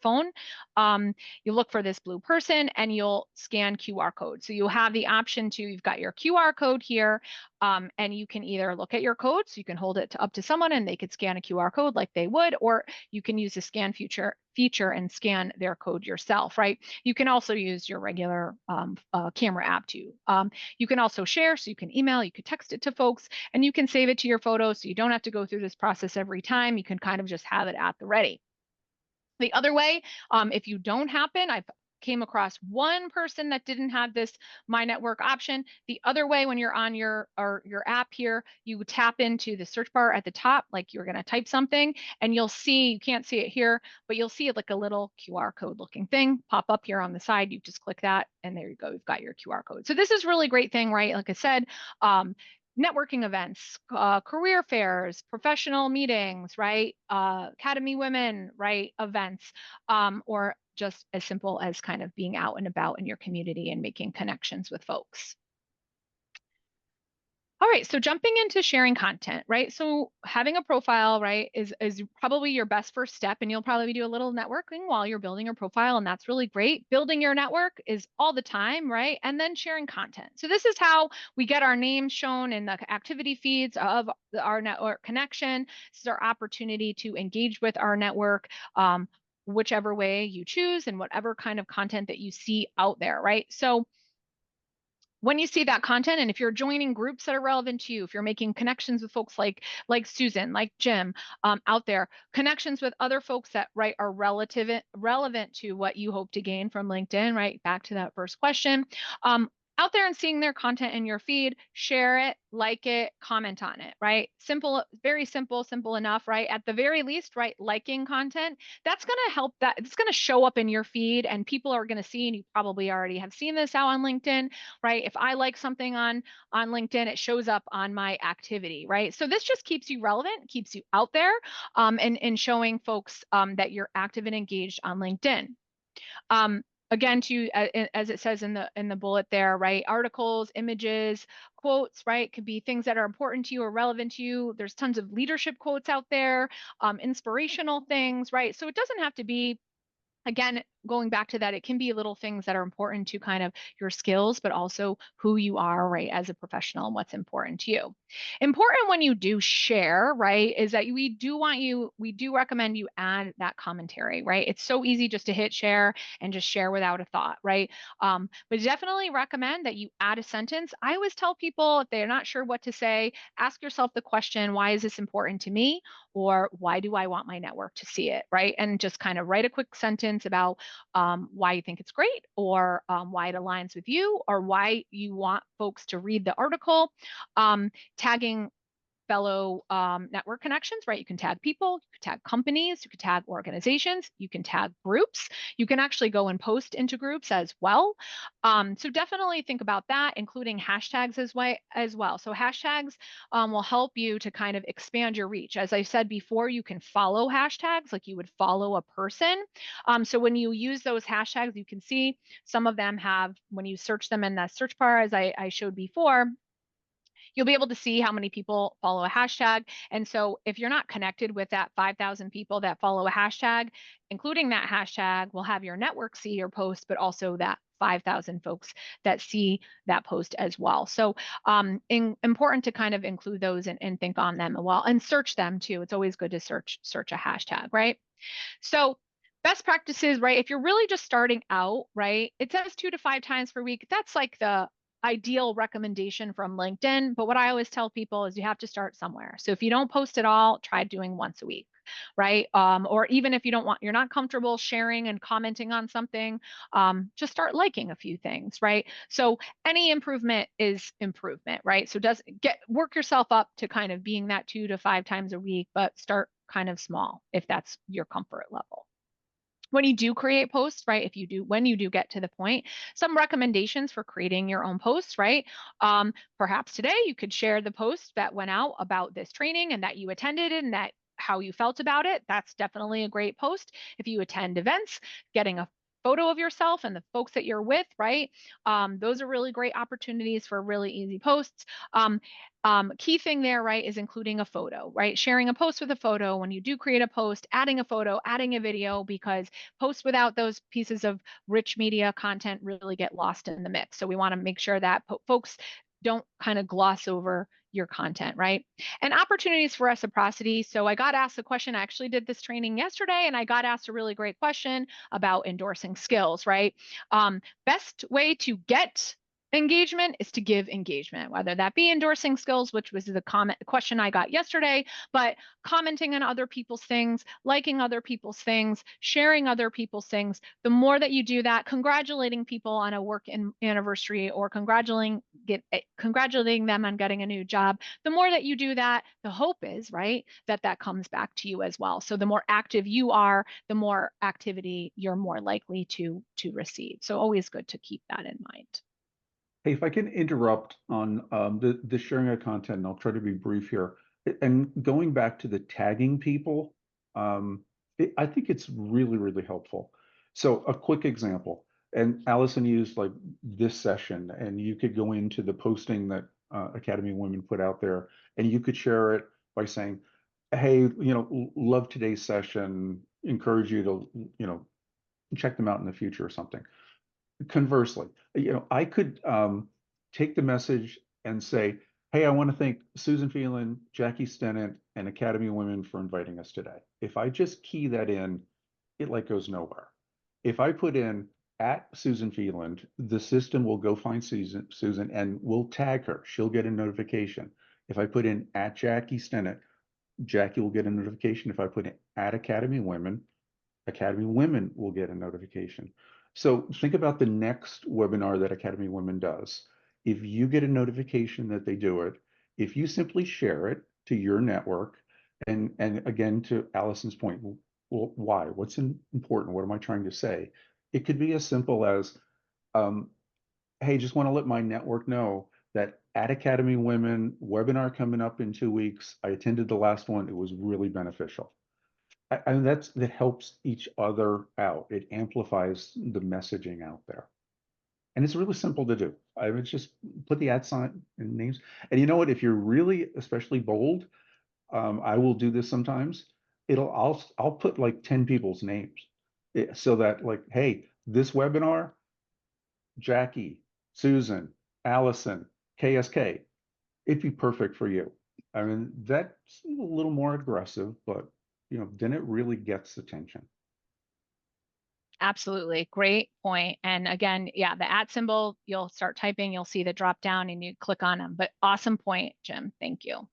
phone. You look for this blue person and you'll scan QR code. So you have the option to, you've got your QR code here, and you can either look at your code, so you can hold it up to someone and they could scan a QR code like they would, or you can use the scan feature and scan their code yourself, right? You can also use your regular camera app too. You can also share, so you can email, you could text it to folks, and you can save it to your photos, so you don't have to go through this process every time. You can kind of just have it at the ready. The other way, if you don't happen, I've came across one person that didn't have this My Network option. The other way, when you're on your app here, you tap into the search bar at the top, like you're going to type something, and you'll see, you can't see it here, but you'll see it like a little QR code looking thing pop up here on the side. You just click that, and there you go. You've got your QR code. So this is really great thing, right? Like I said, networking events, career fairs, professional meetings, right? Academy Women, right? Events, or just as simple as kind of being out and about in your community and making connections with folks. All right, so jumping into sharing content, right? So having a profile, right, is probably your best first step, and you'll probably do a little networking while you're building your profile, and that's really great. Building your network is all the time, right? And then sharing content. So this is how we get our names shown in the activity feeds of our network connection. This is our opportunity to engage with our network, whichever way you choose and whatever kind of content that you see out there, right? So when you see that content, and if you're joining groups that are relevant to you, if you're making connections with folks like Susan, like Jim, out there, connections with other folks that, right, are relevant to what you hope to gain from LinkedIn, right? Back to that first question. out there and seeing their content in your feed, share it, like it, comment on it, right? Simple, very simple, simple enough, right? At the very least, right? Liking content, that's going to help that. It's going to show up in your feed and people are going to see, and you probably already have seen this out on LinkedIn, right? If I like something on LinkedIn, it shows up on my activity, right? So this just keeps you relevant, keeps you out there, and showing folks that you're active and engaged on LinkedIn. Again, as it says in the bullet there, right? Articles, images, quotes, right? Could be things that are important to you or relevant to you. There's tons of leadership quotes out there, inspirational things, right? So it doesn't have to be, again, going back to that, it can be little things that are important to kind of your skills, but also who you are, right, as a professional and what's important to you. Important when you do share, right, is that we do recommend you add that commentary, right? It's so easy just to hit share and just share without a thought, right? But definitely recommend that you add a sentence. I always tell people if they're not sure what to say, ask yourself the question, why is this important to me? Or why do I want my network to see it, right? And just kind of write a quick sentence about why you think it's great, or why it aligns with you, or why you want folks to read the article. Tagging fellow network connections, right? You can tag people, you can tag companies, you can tag organizations, you can tag groups. You can actually go and post into groups as well. So definitely think about that, including hashtags as well. So hashtags will help you to kind of expand your reach. As I said before, you can follow hashtags like you would follow a person. So when you use those hashtags, you can see some of them have, when you search them in the search bar, as I showed before, you'll be able to see how many people follow a hashtag. And so if you're not connected with that 5,000 people that follow a hashtag, including that hashtag will have your network see your post, but also that 5,000 folks that see that post as well. So important to kind of include those and think on them as well, and search them too. It's always good to search a hashtag, right? So best practices, right? If you're really just starting out, right, it says 2 to 5 times per week. That's like the ideal recommendation from LinkedIn. But what I always tell people is you have to start somewhere. So if you don't post at all, try doing once a week, right? Or even if you're not comfortable sharing and commenting on something, just start liking a few things, right? So any improvement is improvement, right? So work yourself up to kind of being that 2 to 5 times a week, but start kind of small if that's your comfort level. When you do create posts, right? When you do get to the point, some recommendations for creating your own posts, right? Perhaps today you could share the post that went out about this training and that you attended and that how you felt about it. That's definitely a great post. If you attend events, getting a photo of yourself and the folks that you're with, right? Those are really great opportunities for really easy posts. Key thing there, right, is including a photo, right? Sharing a post with a photo. When you do create a post, adding a photo, adding a video, because posts without those pieces of rich media content really get lost in the mix. So we want to make sure that folks don't kind of gloss over your content, right? And opportunities for reciprocity. So I got asked a question. I actually did this training yesterday, and I got asked a really great question about endorsing skills, right? Best way to get engagement is to give engagement, whether that be endorsing skills, which was the question I got yesterday, but commenting on other people's things, liking other people's things, sharing other people's things. The more that you do that, congratulating people on a work anniversary, or congratulating them on getting a new job, the more that you do that, the hope is, right, that comes back to you as well. So the more active you are, the more activity you're more likely to receive. So always good to keep that in mind. Hey, if I can interrupt on the sharing of content, and I'll try to be brief here. And going back to the tagging people, I think it's really, really helpful. So a quick example, and Allison used like this session, and you could go into the posting that Academy of Women put out there, and you could share it by saying, hey, love today's session, encourage you to, check them out in the future or something. Conversely, I could take the message and say, hey, I want to thank Susan Phelan, Jackie Stennett, and Academy of Women for inviting us today. If I just key that in, it like goes nowhere. If I put in at Susan Phelan, the system will go find Susan and will tag her. She'll get a notification. If I put in at Jackie Stennett, Jackie will get a notification. If I put in at Academy of Women will get a notification. So think about the next webinar that Academy Women does. If you get a notification that they do it, if you simply share it to your network, and again, to Allison's point, well, why? What's important? What am I trying to say? It could be as simple as, um, hey, just want to let my network know that at Academy Women webinar coming up in 2 weeks. I attended the last one. It was really beneficial. And that helps each other out. It amplifies the messaging out there. And it's really simple to do. I would just put the @ and names. And you know what? If you're really especially bold, I will do this sometimes. I'll put like 10 people's names, so that, like, hey, this webinar, Jackie, Susan, Allison, KSK, it'd be perfect for you. I mean, that's a little more aggressive, but then it really gets attention. Absolutely. Great point. And again, yeah, the @ symbol, you'll start typing, you'll see the drop down and you click on them. But awesome point, Jim. Thank you.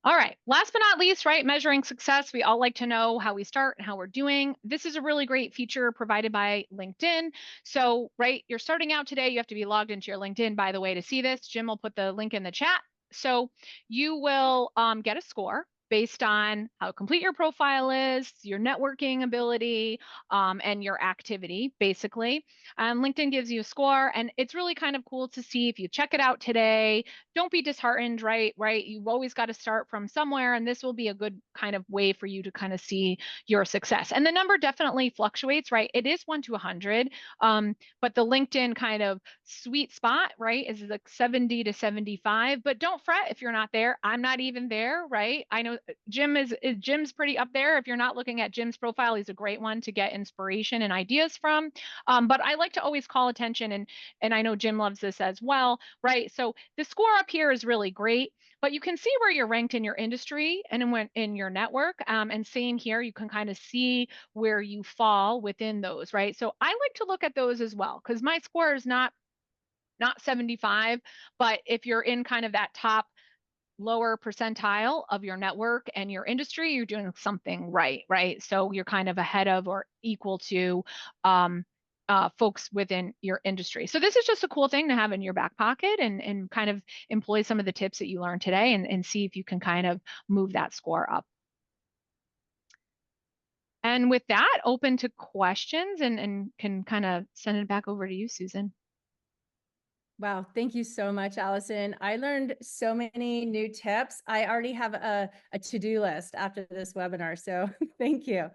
All right. Last but not least, right, measuring success. We all like to know how we start and how we're doing. This is a really great feature provided by LinkedIn. So, right, you're starting out today. You have to be logged into your LinkedIn, by the way, to see this. Jim will put the link in the chat. So you will get a score based on how complete your profile is, your networking ability, and your activity, basically. LinkedIn gives you a score, and it's really kind of cool to see if you check it out today. Don't be disheartened, right? You've always got to start from somewhere, and this will be a good kind of way for you to kind of see your success. And the number definitely fluctuates, right? It is 1 to 100, but the LinkedIn kind of sweet spot, right, is like 70 to 75. But don't fret if you're not there. I'm not even there, right? I know Jim's pretty up there. If you're not looking at Jim's profile, he's a great one to get inspiration and ideas from. But I like to always call attention, and I know Jim loves this as well, right? So the score up here is really great, but you can see where you're ranked in your industry and in your network. And same here, you can kind of see where you fall within those, right? So I like to look at those as well, because my score is not 75, but if you're in kind of that top lower percentile of your network and your industry, you're doing something right? So you're kind of ahead of or equal to folks within your industry. So this is just a cool thing to have in your back pocket, and kind of employ some of the tips that you learned today, and see if you can kind of move that score up. And with that, open to questions, and can kind of send it back over to you, Susan. Wow, thank you so much, Allison. I learned so many new tips. I already have a to-do list after this webinar, so thank you.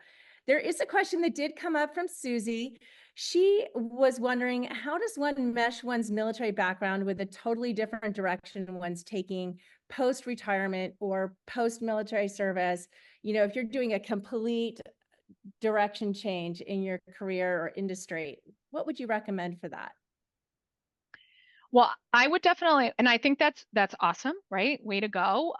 There is a question that did come up from Susie. She was wondering, how does one mesh one's military background with a totally different direction one's taking post-retirement or post-military service? If you're doing a complete direction change in your career or industry, what would you recommend for that? Well, I would definitely, and I think that's awesome, right? Way to go.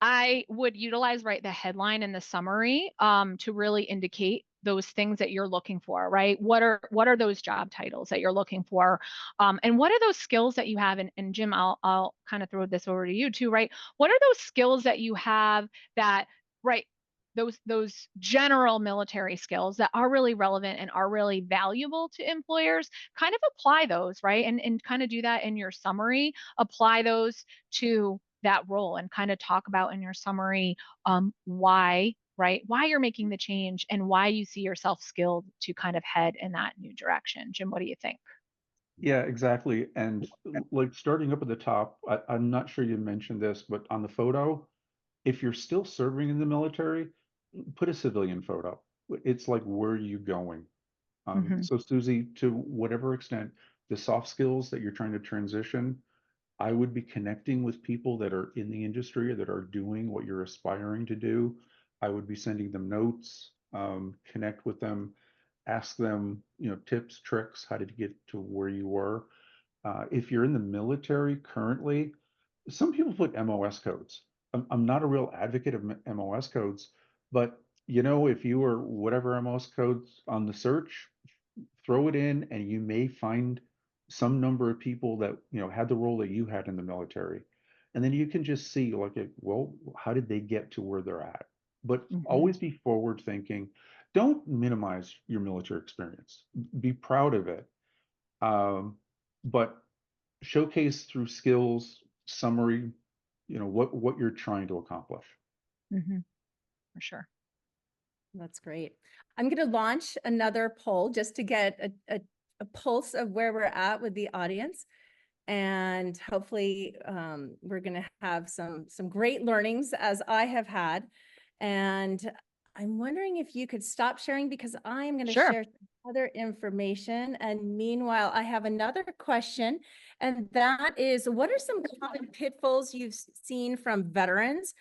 I would utilize, right, the headline and the summary to really indicate those things that you're looking for, right? What are those job titles that you're looking for? And what are those skills that you have? And Jim, I'll kind of throw this over to you too, right? What are those skills that you have that, right, those general military skills that are really relevant and are really valuable to employers? Kind of apply those, right? And kind of do that in your summary, apply those to that role, and kind of talk about in your summary why, right? Why you're making the change, and why you see yourself skilled to kind of head in that new direction. Jim, what do you think? Yeah, exactly. And like, starting up at the top, I'm not sure you mentioned this, but on the photo, if you're still serving in the military, put a civilian photo. It's like, where are you going? So Susie, to whatever extent, the soft skills that you're trying to transition, I would be connecting with people that are in the industry, that are doing what you're aspiring to do. I would be sending them notes, connect with them, ask them, tips, tricks, how did you get to where you were? If you're in the military currently, some people put MOS codes. I'm not a real advocate of MOS codes, but if you were whatever MOS codes on the search, throw it in, and you may find some number of people that had the role that you had in the military, and then you can just see, like, well, how did they get to where they're at? But always be forward thinking. don't minimize your military experience. Be proud of it. But showcase through skills, summary, what you're trying to accomplish. For sure. That's great. I'm going to launch another poll just to get a pulse of where we're at with the audience. And hopefully we're going to have some great learnings as I have had. And I'm wondering if you could stop sharing because I'm going to Sure. share some other information. And meanwhile, I have another question, and that is, what are some common pitfalls you've seen from veterans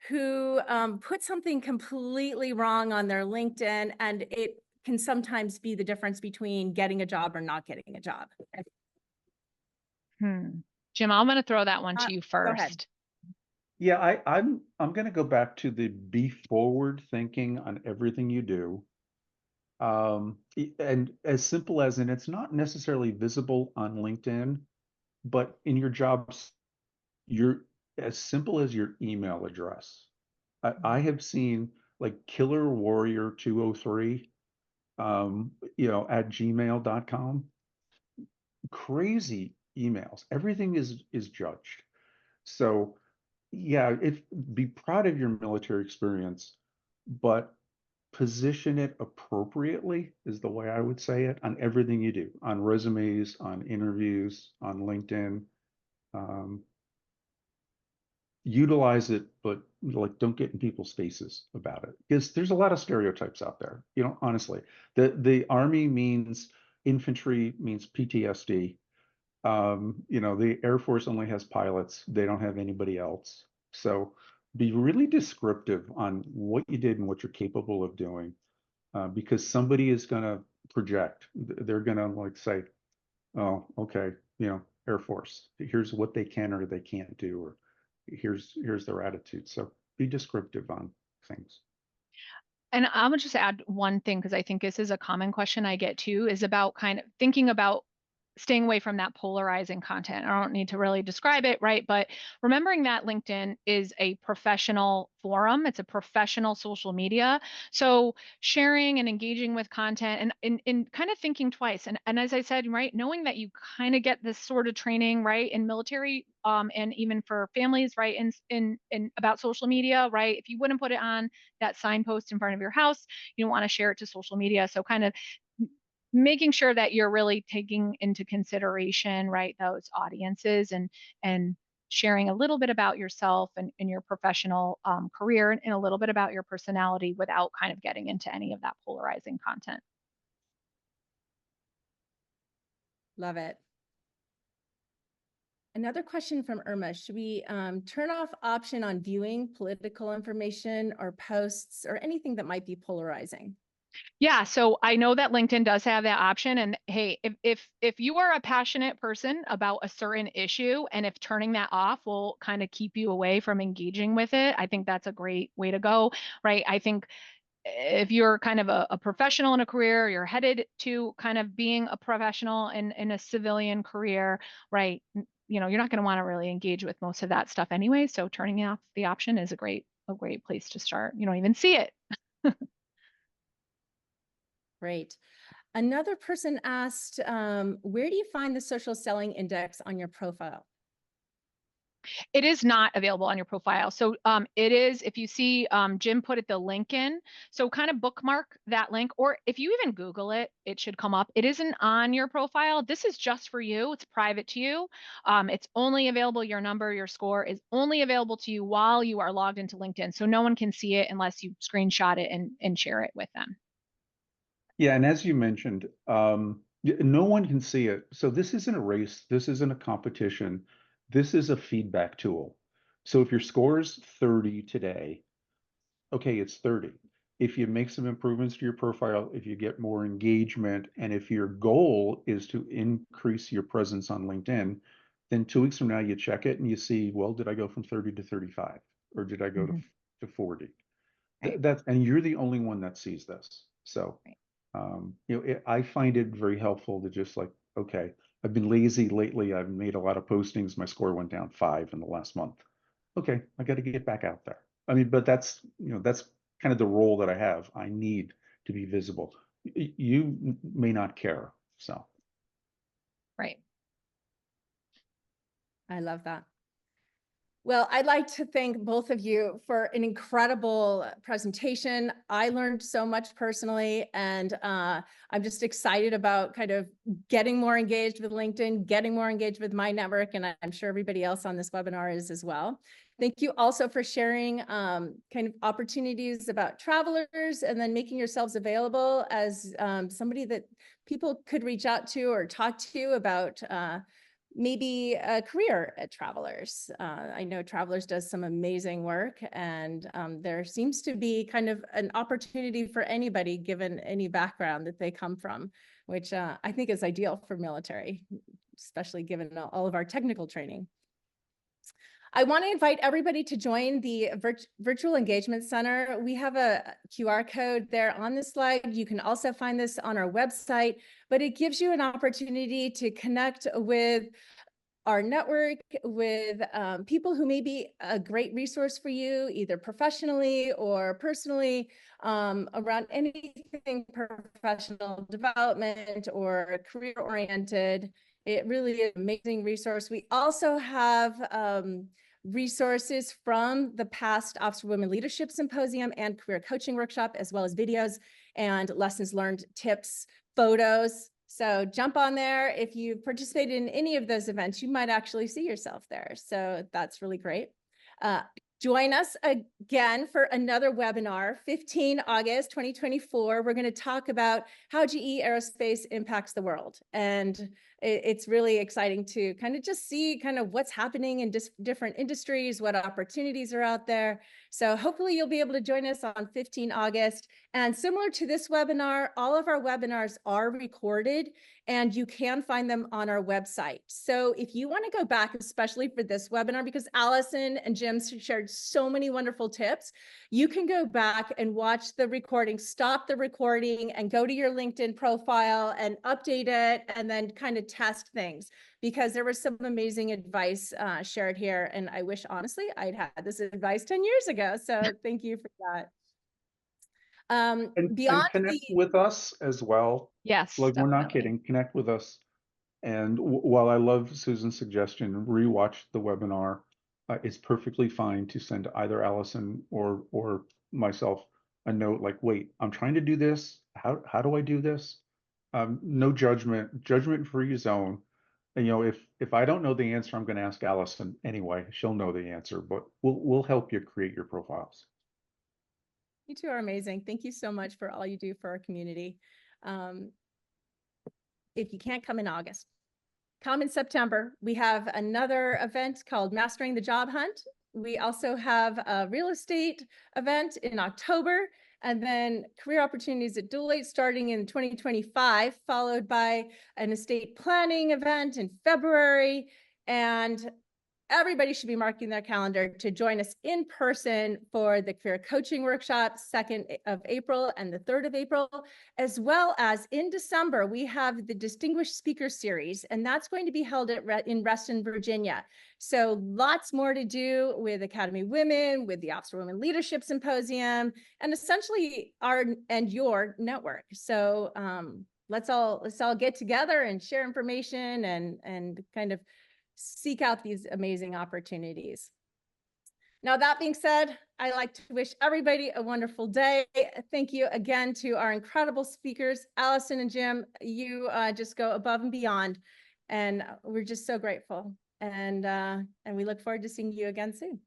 who put something completely wrong on their LinkedIn, and it can sometimes be the difference between getting a job or not getting a job? Jim, I'm going to throw that one to you Go ahead. first. Yeah, I'm going to go back to the be forward thinking on everything you do. And as simple as, and it's not necessarily visible on LinkedIn, but in your jobs, you're as simple as your email address. I have seen like Killer Warrior 203, at gmail.com. Crazy emails. Everything is judged. So yeah, be proud of your military experience, but position it appropriately is the way I would say it on everything you do, on resumes, on interviews, on LinkedIn. Utilize it, but like don't get in people's faces about it because there's a lot of stereotypes out there. Honestly, the Army means infantry means PTSD. The Air Force only has pilots. They don't have anybody else. So be really descriptive on what you did and what you're capable of doing, because somebody is going to project. They're going to like say, oh, okay, Air Force, here's what they can or they can't do, or here's their attitude. So be descriptive on things. And I'm gonna just add one thing because I think this is a common question I get too, is about kind of thinking about staying away from that polarizing content. I don't need to really describe it, right? But remembering that LinkedIn is a professional forum, it's a professional social media. So sharing and engaging with content and in kind of thinking twice. And as I said, right, knowing that you kind of get this sort of training, right, in military and even for families, right, in about social media, right? If you wouldn't put it on that signpost in front of your house, you don't want to share it to social media. So kind of making sure that you're really taking into consideration, right, those audiences and sharing a little bit about yourself and your professional career and a little bit about your personality without kind of getting into any of that polarizing content. Love it. Another question from Irma, should we turn off option on viewing political information or posts or anything that might be polarizing? Yeah, so I know that LinkedIn does have that option. And hey, if you are a passionate person about a certain issue, and if turning that off will kind of keep you away from engaging with it, I think that's a great way to go, right? I think if you're kind of a professional in a career, you're headed to kind of being a professional in a civilian career, right? You're not going to want to really engage with most of that stuff anyway. So turning off the option is a great place to start. You don't even see it. Great. Another person asked, where do you find the social selling index on your profile? It is not available on your profile. So it is, if you see Jim put it the link in, so kind of bookmark that link, or if you even Google it, it should come up. It isn't on your profile. This is just for you. It's private to you. It's only available, your number, your score is only available to you while you are logged into LinkedIn. So no one can see it unless you screenshot it and share it with them. Yeah, and as you mentioned, no one can see it. So this isn't a race. This isn't a competition. This is a feedback tool. So if your score is 30 today, okay, it's 30. If you make some improvements to your profile, if you get more engagement, and if your goal is to increase your presence on LinkedIn, then 2 weeks from now you check it and you see, well, did I go from 30 to 35, or did I go to 40? Right. And you're the only one that sees this. So. Right. I find it very helpful to just like, okay, I've been lazy lately. I've made a lot of postings. My score went down 5 in the last month. Okay, I got to get back out there. I mean, but that's kind of the role that I have. I need to be visible. You may not care, so. Right. I love that. Well, I'd like to thank both of you for an incredible presentation. I learned so much personally, and I'm just excited about kind of getting more engaged with LinkedIn, getting more engaged with my network, and I'm sure everybody else on this webinar is as well. Thank you also for sharing kind of opportunities about travelers and then making yourselves available as somebody that people could reach out to or talk to about maybe a career at Travelers. I know Travelers does some amazing work, and there seems to be kind of an opportunity for anybody given any background that they come from, which I think is ideal for military, especially given all of our technical training. I want to invite everybody to join the Virtual Engagement Center. We have a QR code there on the slide. You can also find this on our website, but it gives you an opportunity to connect with our network, with people who may be a great resource for you, either professionally or personally, around anything professional development or career-oriented. It really is an amazing resource. We also have resources from the past Officer Women Leadership Symposium and Career Coaching Workshop, as well as videos and lessons learned, tips, photos. So jump on there. If you participated in any of those events, you might actually see yourself there. So that's really great. Join us again for another webinar, 15 August 2024. We're going to talk about how GE Aerospace impacts the world. And it's really exciting to kind of just see kind of what's happening in different industries, what opportunities are out there. So hopefully you'll be able to join us on 15 August. And similar to this webinar, all of our webinars are recorded and you can find them on our website. So if you want to go back, especially for this webinar, because Allison and Jim shared so many wonderful tips, you can go back and watch the recording, stop the recording and go to your LinkedIn profile and update it and then kind of test things, because there was some amazing advice shared here. And I wish, honestly, I'd had this advice 10 years ago. So thank you for that. And Beyond connect with us as well. Yes. Like, we're not definitely. kidding. Connect with us. And while I love Susan's suggestion, rewatch the webinar. It's perfectly fine to send either Allison or myself a note like, wait, I'm trying to do this. How do I do this? No judgment-free zone. And, you know, if I don't know the answer, I'm going to ask Allison anyway. She'll know the answer, but we'll help you create your profiles. You two are amazing. Thank you so much for all you do for our community. If you can't come in August, come in September. We have another event called Mastering the Job Hunt. We also have a real estate event in October, and then career opportunities at Deloitte starting in 2025, followed by an estate planning event in February. And everybody should be marking their calendar to join us in person for the Career Coaching Workshop, 2nd of April and the 3rd of April, as well as in December, we have the Distinguished Speaker Series, and that's going to be held in Reston, Virginia. So lots more to do with Academy Women, with the Officer Women Leadership Symposium, and essentially our and your network. So let's all get together and share information and kind of seek out these amazing opportunities. Now, that being said, I'd like to wish everybody a wonderful day. Thank you again to our incredible speakers, Allison and Jim. You just go above and beyond, and we're just so grateful. And we look forward to seeing you again soon.